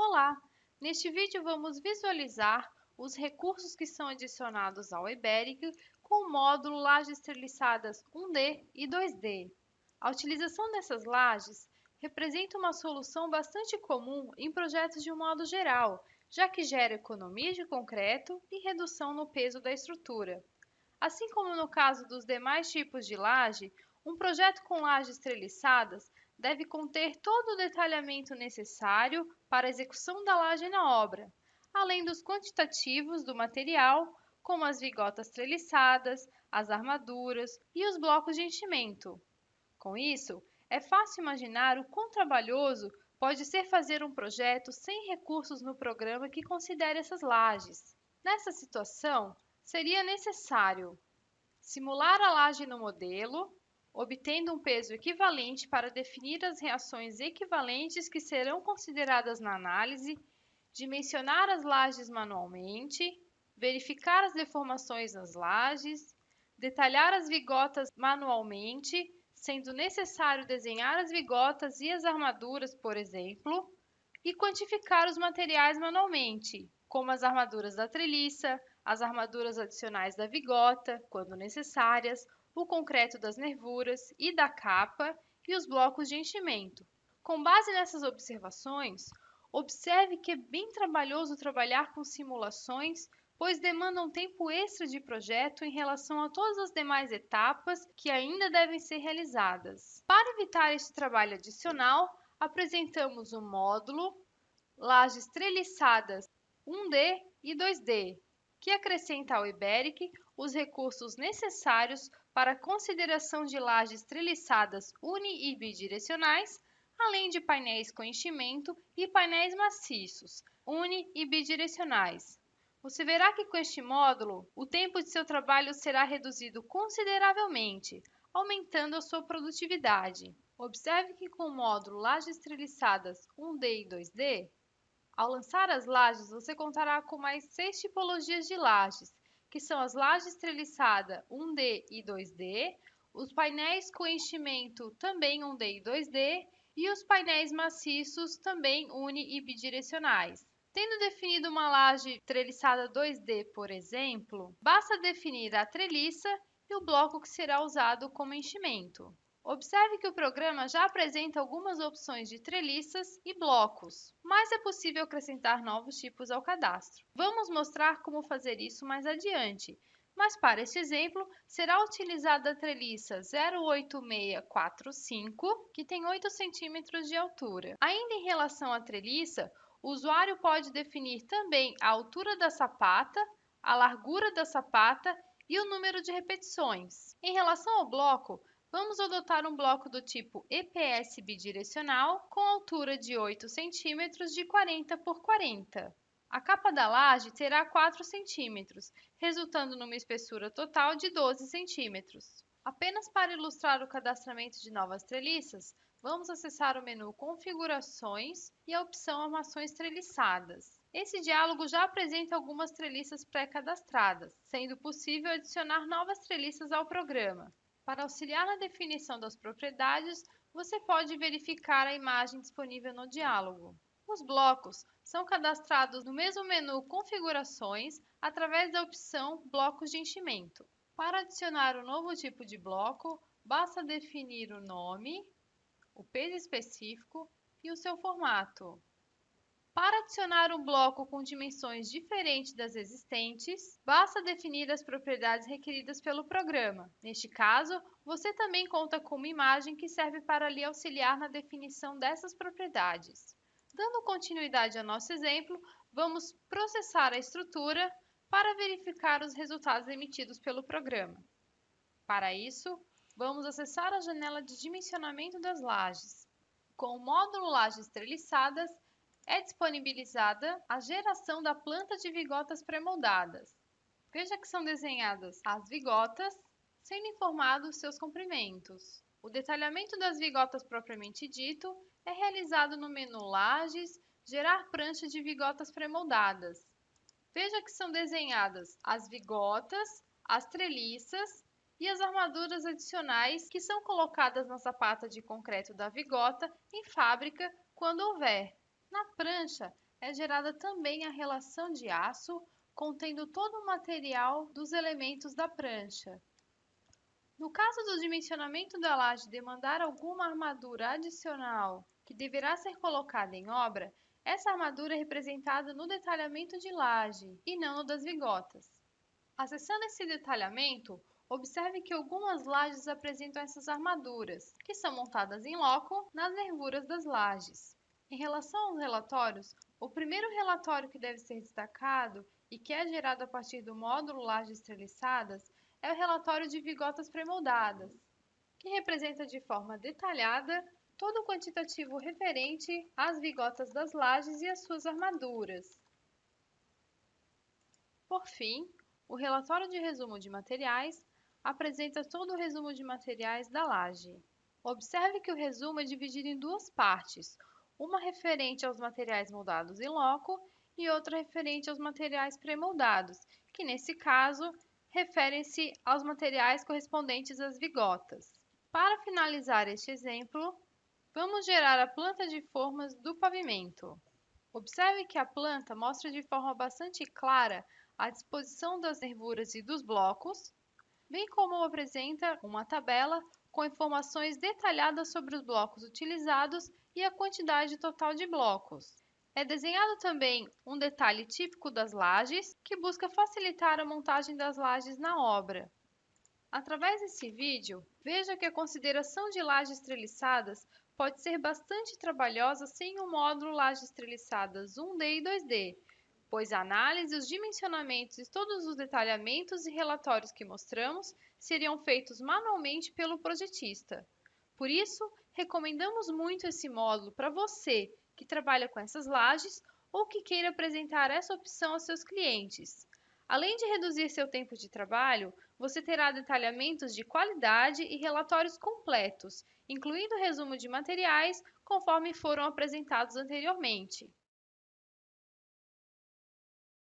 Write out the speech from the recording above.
Olá! Neste vídeo vamos visualizar os recursos que são adicionados ao eBERIC com o módulo Lajes Treliçadas 1D e 2D. A utilização dessas lajes representa uma solução bastante comum em projetos de um modo geral, já que gera economia de concreto e redução no peso da estrutura. Assim como no caso dos demais tipos de laje, um projeto com lajes treliçadas deve conter todo o detalhamento necessário para a execução da laje na obra, além dos quantitativos do material, como as vigotas treliçadas, as armaduras e os blocos de enchimento. Com isso, é fácil imaginar o quão trabalhoso pode ser fazer um projeto sem recursos no programa que considere essas lajes. Nessa situação, seria necessário simular a laje no modelo, obtendo um peso equivalente para definir as reações equivalentes que serão consideradas na análise, dimensionar as lajes manualmente, verificar as deformações nas lajes, detalhar as vigotas manualmente, sendo necessário desenhar as vigotas e as armaduras, por exemplo, e quantificar os materiais manualmente, como as armaduras da treliça, as armaduras adicionais da vigota, quando necessárias, o concreto das nervuras e da capa e os blocos de enchimento. Com base nessas observações, observe que é bem trabalhoso trabalhar com simulações, pois demandam tempo extra de projeto em relação a todas as demais etapas que ainda devem ser realizadas. Para evitar este trabalho adicional, apresentamos o módulo Lajes Treliçadas 1D e 2D, que acrescenta ao eBERIC os recursos necessários para a consideração de lajes treliçadas uni e bidirecionais, além de painéis com enchimento e painéis maciços, uni e bidirecionais. Você verá que com este módulo, o tempo de seu trabalho será reduzido consideravelmente, aumentando a sua produtividade. Observe que com o módulo Lajes Treliçadas 1D e 2D, ao lançar as lajes, você contará com mais 6 tipologias de lajes, que são as lajes treliçada 1D e 2D, os painéis com enchimento também 1D e 2D e os painéis maciços também uni e bidirecionais. Tendo definido uma laje treliçada 2D, por exemplo, basta definir a treliça e o bloco que será usado como enchimento. Observe que o programa já apresenta algumas opções de treliças e blocos, mas é possível acrescentar novos tipos ao cadastro. Vamos mostrar como fazer isso mais adiante, mas para este exemplo será utilizada a treliça 08645, que tem 8 centímetros de altura. Ainda em relação à treliça, o usuário pode definir também a altura da sapata, a largura da sapata e o número de repetições. Em relação ao bloco, vamos adotar um bloco do tipo EPS bidirecional com altura de 8 cm de 40 por 40. A capa da laje terá 4 cm, resultando numa espessura total de 12 cm. Apenas para ilustrar o cadastramento de novas treliças, vamos acessar o menu Configurações e a opção Armações Treliçadas. Esse diálogo já apresenta algumas treliças pré-cadastradas, sendo possível adicionar novas treliças ao programa. Para auxiliar na definição das propriedades, você pode verificar a imagem disponível no diálogo. Os blocos são cadastrados no mesmo menu Configurações através da opção Blocos de enchimento. Para adicionar um novo tipo de bloco, basta definir o nome, o peso específico e o seu formato. Para adicionar um bloco com dimensões diferentes das existentes, basta definir as propriedades requeridas pelo programa. Neste caso, você também conta com uma imagem que serve para lhe auxiliar na definição dessas propriedades. Dando continuidade ao nosso exemplo, vamos processar a estrutura para verificar os resultados emitidos pelo programa. Para isso, vamos acessar a janela de dimensionamento das lajes. Com o módulo Lajes Treliçadas, é disponibilizada a geração da planta de vigotas pré-moldadas. Veja que são desenhadas as vigotas, sendo informados seus comprimentos. O detalhamento das vigotas propriamente dito é realizado no menu Lajes, Gerar prancha de vigotas pré-moldadas. Veja que são desenhadas as vigotas, as treliças e as armaduras adicionais que são colocadas na sapata de concreto da vigota em fábrica quando houver. Na prancha, é gerada também a relação de aço, contendo todo o material dos elementos da prancha. No caso do dimensionamento da laje demandar alguma armadura adicional que deverá ser colocada em obra, essa armadura é representada no detalhamento de laje e não no das vigotas. Acessando esse detalhamento, observe que algumas lajes apresentam essas armaduras, que são montadas em loco nas nervuras das lajes. Em relação aos relatórios, o primeiro relatório que deve ser destacado e que é gerado a partir do módulo lajes treliçadas é o relatório de vigotas pré-moldadas, que representa de forma detalhada todo o quantitativo referente às vigotas das lajes e às suas armaduras. Por fim, o relatório de resumo de materiais apresenta todo o resumo de materiais da laje. Observe que o resumo é dividido em duas partes, uma referente aos materiais moldados em loco e outra referente aos materiais pré-moldados, que nesse caso referem-se aos materiais correspondentes às vigotas. Para finalizar este exemplo, vamos gerar a planta de formas do pavimento. Observe que a planta mostra de forma bastante clara a disposição das nervuras e dos blocos, bem como apresenta uma tabela com informações detalhadas sobre os blocos utilizados e a quantidade total de blocos. É desenhado também um detalhe típico das lajes, que busca facilitar a montagem das lajes na obra. Através desse vídeo, veja que a consideração de lajes treliçadas pode ser bastante trabalhosa sem o módulo lajes treliçadas 1D e 2D, pois a análise, os dimensionamentos e todos os detalhamentos e relatórios que mostramos seriam feitos manualmente pelo projetista. Por isso, recomendamos muito esse módulo para você que trabalha com essas lajes ou que queira apresentar essa opção aos seus clientes. Além de reduzir seu tempo de trabalho, você terá detalhamentos de qualidade e relatórios completos, incluindo resumo de materiais, conforme foram apresentados anteriormente.